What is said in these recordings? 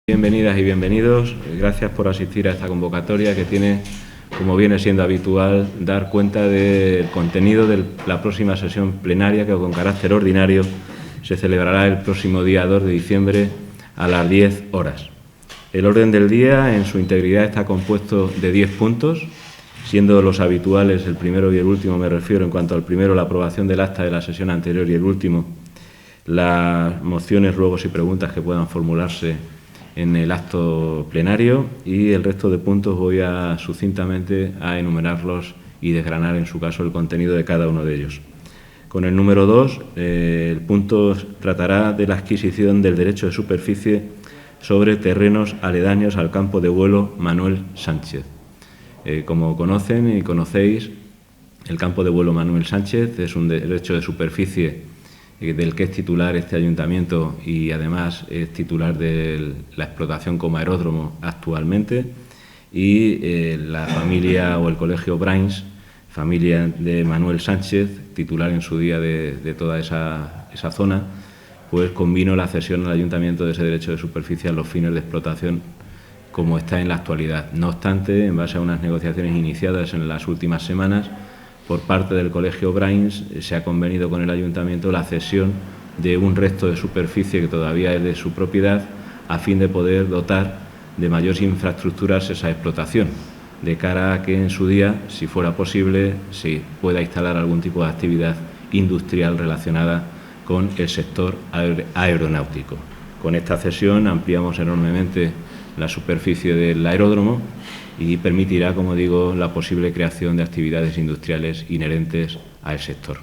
Bienvenidas y bienvenidos. Gracias por asistir a esta convocatoria que tiene, como viene siendo habitual, dar cuenta del contenido de la próxima sesión plenaria que con carácter ordinario se celebrará el próximo día 2 de diciembre a las 10 horas. El orden del día en su integridad está compuesto de 10 puntos, siendo los habituales el primero y el último, me refiero en cuanto al primero, la aprobación del acta de la sesión anterior y el último, las mociones, ruegos y preguntas que puedan formularse en el acto plenario, y el resto de puntos voy a sucintamente a enumerarlos y desgranar en su caso el contenido de cada uno de ellos. Con el número 2, el punto tratará de la adquisición del derecho de superficie sobre terrenos aledaños al campo de vuelo Manuel Sánchez. Como conocen y conocéis, el campo de vuelo Manuel Sánchez es un derecho de superficie del que es titular este ayuntamiento y además es titular de la explotación como aeródromo actualmente, y la familia o el colegio Brains, familia de Manuel Sánchez, titular en su día de toda esa zona, pues convino la cesión al ayuntamiento de ese derecho de superficie a los fines de explotación como está en la actualidad. No obstante, en base a unas negociaciones iniciadas en las últimas semanas, por parte del colegio Brains se ha convenido con el ayuntamiento la cesión de un resto de superficie que todavía es de su propiedad, a fin de poder dotar de mayores infraestructuras esa explotación, de cara a que en su día, si fuera posible, se pueda instalar algún tipo de actividad industrial relacionada con el sector aeronáutico. Con esta cesión ampliamos enormemente la superficie del aeródromo y permitirá, como digo, la posible creación de actividades industriales inherentes al sector.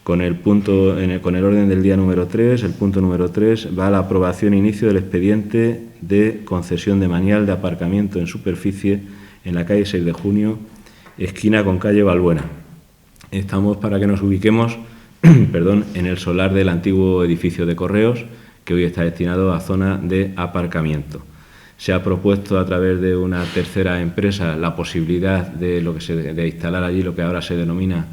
Con el orden del día número 3, el punto número 3, va a la aprobación e inicio del expediente de concesión de manial de aparcamiento en superficie en la calle 6 de Junio, esquina con calle Balbuena. Estamos, para que nos ubiquemos, en el solar del antiguo edificio de Correos, que hoy está destinado a zona de aparcamiento. Se ha propuesto a través de una tercera empresa la posibilidad de instalar allí lo que ahora se denomina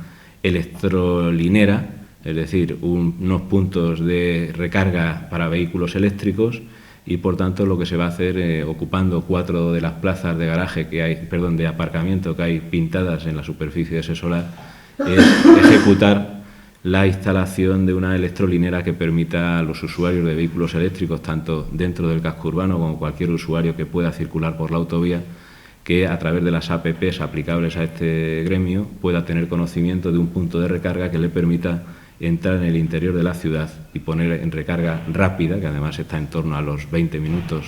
electrolinera, es decir, unos puntos de recarga para vehículos eléctricos, y por tanto lo que se va a hacer, ocupando 4 de las plazas de garaje de aparcamiento que hay pintadas en la superficie de ese solar, es ejecutar la instalación de una electrolinera que permita a los usuarios de vehículos eléctricos, tanto dentro del casco urbano como cualquier usuario que pueda circular por la autovía, que a través de las APPs aplicables a este gremio pueda tener conocimiento de un punto de recarga que le permita entrar en el interior de la ciudad y poner en recarga rápida, que además está en torno a los 20 minutos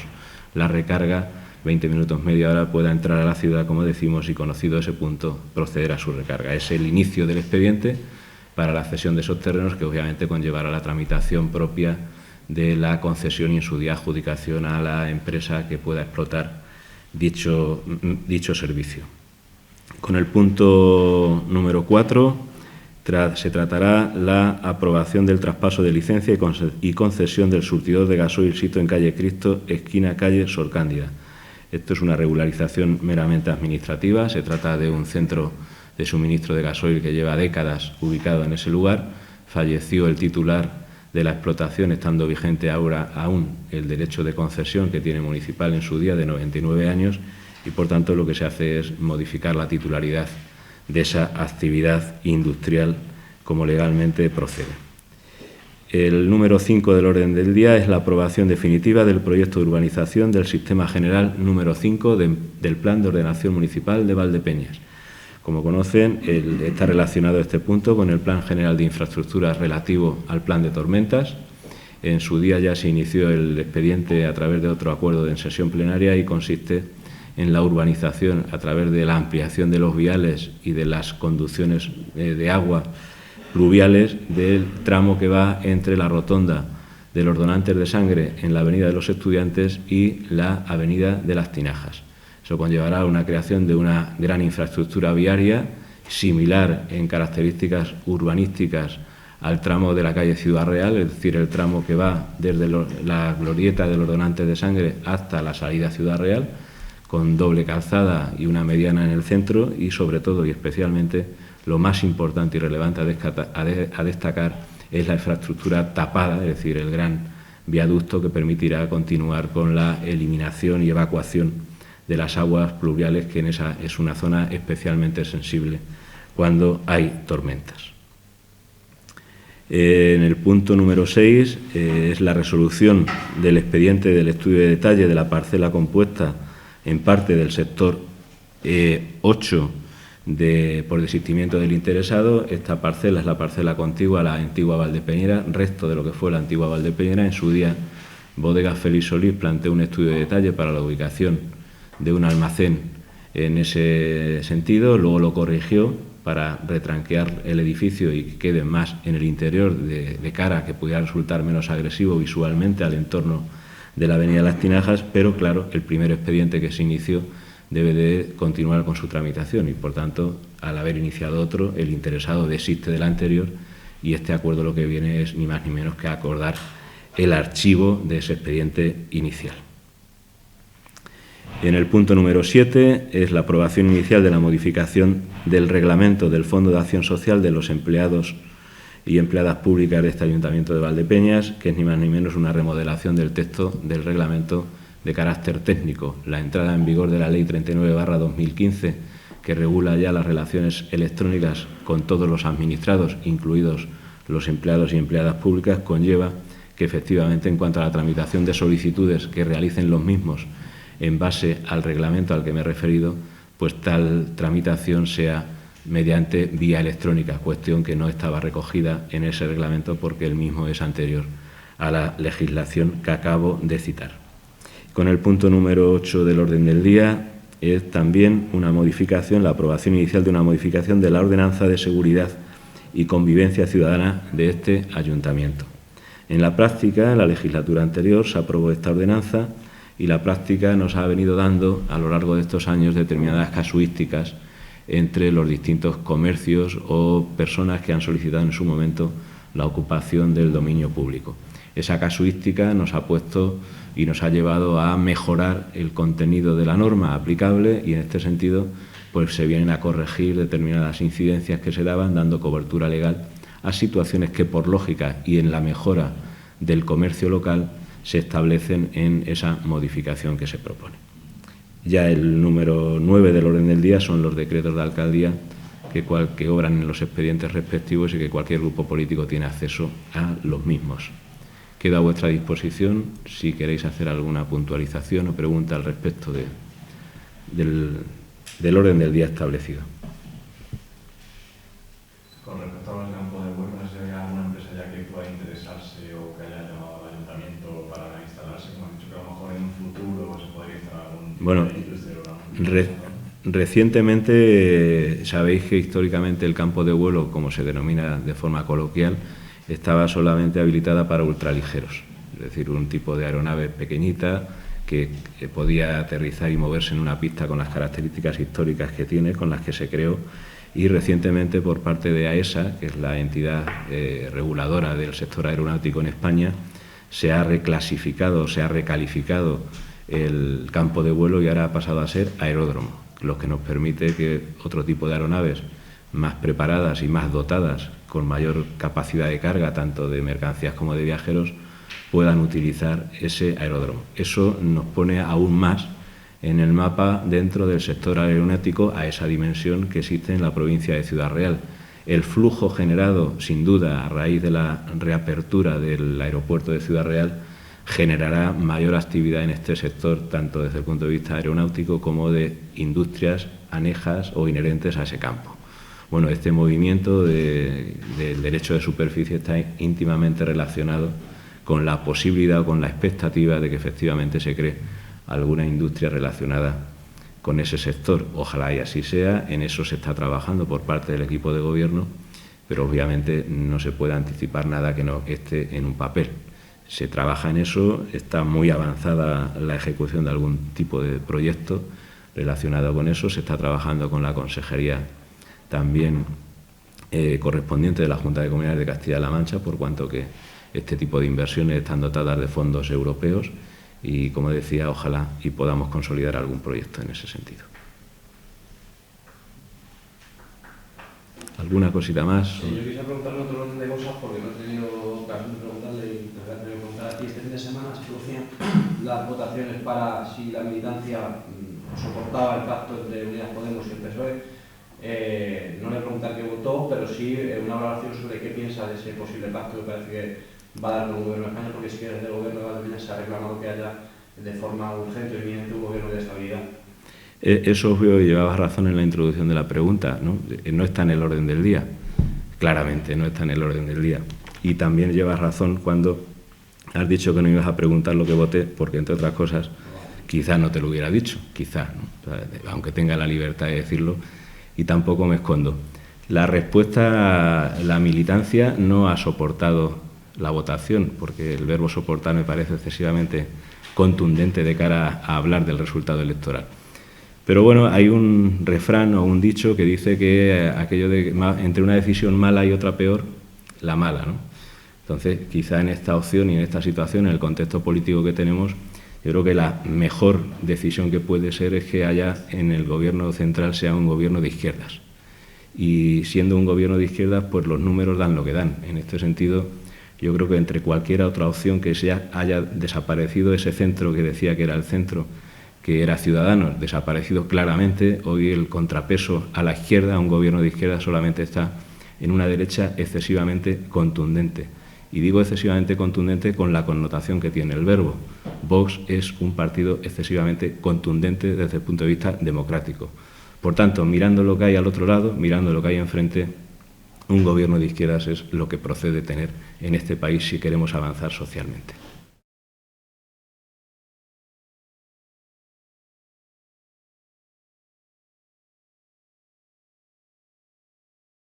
la recarga, 20 minutos, media hora, pueda entrar a la ciudad, como decimos, y conocido ese punto, proceder a su recarga. Es el inicio del expediente para la cesión de esos terrenos, que obviamente conllevará la tramitación propia de la concesión y en su día adjudicación a la empresa que pueda explotar dicho servicio. Con el punto número 4 se tratará la aprobación del traspaso de licencia y concesión del surtidor de gasoil sito en calle Cristo, esquina calle Sor Cándida. Esto es una regularización meramente administrativa. Se trata de un centro de suministro de gasoil que lleva décadas ubicado en ese lugar. Falleció el titular de la explotación, estando vigente ahora aún el derecho de concesión que tiene municipal en su día, de 99 años, y por tanto lo que se hace es modificar la titularidad de esa actividad industrial como legalmente procede. El número 5 del orden del día es la aprobación definitiva del proyecto de urbanización del Sistema General número 5 del Plan de Ordenación Municipal de Valdepeñas. Como conocen, está relacionado este punto con el Plan General de Infraestructuras relativo al Plan de Tormentas. En su día ya se inició el expediente a través de otro acuerdo en sesión plenaria y consiste en la urbanización a través de la ampliación de los viales y de las conducciones de agua pluviales del tramo que va entre la rotonda de los donantes de sangre en la Avenida de los Estudiantes y la Avenida de las Tinajas. Eso conllevará una creación de una gran infraestructura viaria similar en características urbanísticas al tramo de la calle Ciudad Real, es decir, el tramo que va desde la glorieta de los donantes de sangre hasta la salida a Ciudad Real, con doble calzada y una mediana en el centro, y sobre todo y especialmente lo más importante y relevante a destacar es la infraestructura tapada, es decir, el gran viaducto que permitirá continuar con la eliminación y evacuación de las aguas pluviales, que en esa es una zona especialmente sensible cuando hay tormentas. En el punto número 6 es la resolución del expediente del estudio de detalle de la parcela compuesta en parte del sector 8 por desistimiento del interesado. Esta parcela es la parcela contigua a la antigua Valdepeñera, resto de lo que fue la antigua Valdepeñera. En su día, Bodegas Félix Solís planteó un estudio de detalle para la ubicación de un almacén en ese sentido, luego lo corrigió para retranquear el edificio y que quede más en el interior de cara a que pudiera resultar menos agresivo visualmente al entorno de la avenida Las Tinajas, pero claro, el primer expediente que se inició debe de continuar con su tramitación y, por tanto, al haber iniciado otro, el interesado desiste del anterior y este acuerdo lo que viene es ni más ni menos que acordar el archivo de ese expediente inicial. En el punto número 7 es la aprobación inicial de la modificación del reglamento del Fondo de Acción Social de los empleados y empleadas públicas de este Ayuntamiento de Valdepeñas, que es ni más ni menos una remodelación del texto del reglamento de carácter técnico. La entrada en vigor de la Ley 39/2015, que regula ya las relaciones electrónicas con todos los administrados, incluidos los empleados y empleadas públicas, conlleva que efectivamente en cuanto a la tramitación de solicitudes que realicen los mismos en base al reglamento al que me he referido, pues tal tramitación sea mediante vía electrónica, cuestión que no estaba recogida en ese reglamento porque el mismo es anterior a la legislación que acabo de citar. Con el punto número 8 del orden del día es también una modificación, la aprobación inicial de una modificación de la Ordenanza de Seguridad y Convivencia Ciudadana de este Ayuntamiento. En la práctica, en la legislatura anterior, se aprobó esta ordenanza y la práctica nos ha venido dando a lo largo de estos años determinadas casuísticas entre los distintos comercios o personas que han solicitado en su momento la ocupación del dominio público. Esa casuística nos ha puesto y nos ha llevado a mejorar el contenido de la norma aplicable y en este sentido pues se vienen a corregir determinadas incidencias que se daban, dando cobertura legal a situaciones que por lógica y en la mejora del comercio local se establecen en esa modificación que se propone. Ya el número 9 del orden del día son los decretos de alcaldía que obran en los expedientes respectivos y que cualquier grupo político tiene acceso a los mismos. Quedo a vuestra disposición si queréis hacer alguna puntualización o pregunta al respecto del orden del día establecido. Con respecto al campo de vuelo, no sé si hay alguna empresa ya que pueda interesarse o que haya llamado al ayuntamiento para instalarse, como han dicho que a lo mejor en un futuro se podría instalar algún tipo bueno, de industria. Recientemente sabéis que históricamente el campo de vuelo, como se denomina de forma coloquial, estaba solamente habilitada para ultraligeros, es decir, un tipo de aeronave pequeñita que podía aterrizar y moverse en una pista con las características históricas que tiene, con las que se creó, y recientemente por parte de AESA, que es la entidad reguladora del sector aeronáutico en España, se ha reclasificado, se ha recalificado el campo de vuelo y ahora ha pasado a ser aeródromo, lo que nos permite que otro tipo de aeronaves más preparadas y más dotadas, con mayor capacidad de carga, tanto de mercancías como de viajeros, puedan utilizar ese aeródromo. Eso nos pone aún más en el mapa dentro del sector aeronáutico a esa dimensión que existe en la provincia de Ciudad Real. El flujo generado, sin duda, a raíz de la reapertura del aeropuerto de Ciudad Real, generará mayor actividad en este sector, tanto desde el punto de vista aeronáutico como de industrias anejas o inherentes a ese campo. Bueno, este movimiento del derecho de superficie está íntimamente relacionado con la posibilidad o con la expectativa de que efectivamente se cree alguna industria relacionada con ese sector. Ojalá y así sea, en eso se está trabajando por parte del equipo de gobierno, pero obviamente no se puede anticipar nada que no esté en un papel. Se trabaja en eso, está muy avanzada la ejecución de algún tipo de proyecto relacionado con eso, se está trabajando con la Consejería también correspondiente de la Junta de Comunidades de Castilla-La Mancha, por cuanto que este tipo de inversiones están dotadas de fondos europeos y, como decía, ojalá y podamos consolidar algún proyecto en ese sentido. ¿Alguna cosita más? Sí, yo quisiera preguntarle otro orden de cosas porque no he tenido ocasión de preguntarle y te voy a tener que preguntar a ti. Este fin de semana se producían las votaciones para si la militancia soportaba el pacto entre Unidas Podemos y el PSOE. No le voy a preguntar qué votó, pero sí una valoración sobre qué piensa de ese posible pacto que parece que va a dar con el Gobierno de España, porque si desde el Gobierno de Cataluña se ha reclamado que haya de forma urgente y inminente un gobierno de estabilidad. Es obvio, y llevabas razón en la introducción de la pregunta, ¿no? No está en el orden del día, claramente no está en el orden del día. Y también llevas razón cuando has dicho que no ibas a preguntar lo que voté, porque entre otras cosas, quizá no te lo hubiera dicho, quizá, ¿no? O sea, aunque tenga la libertad de decirlo, y tampoco me escondo. La respuesta, la militancia no ha soportado la votación, porque el verbo soportar me parece excesivamente contundente de cara a hablar del resultado electoral. Pero bueno, hay un refrán o un dicho que dice que aquello de entre una decisión mala y otra peor, la mala, ¿no? Entonces, quizá en esta opción y en esta situación, en el contexto político que tenemos, yo creo que la mejor decisión que puede ser es que haya en el Gobierno central sea un Gobierno de izquierdas. Y siendo un Gobierno de izquierdas, pues los números dan lo que dan. En este sentido, yo creo que entre cualquier otra opción que haya desaparecido ese centro que decía que era el centro, que era Ciudadanos, desaparecido claramente, hoy el contrapeso a la izquierda, a un Gobierno de izquierda, solamente está en una derecha excesivamente contundente. Y digo excesivamente contundente con la connotación que tiene el verbo. Vox es un partido excesivamente contundente desde el punto de vista democrático. Por tanto, mirando lo que hay al otro lado, mirando lo que hay enfrente, un Gobierno de izquierdas es lo que procede tener en este país si queremos avanzar socialmente.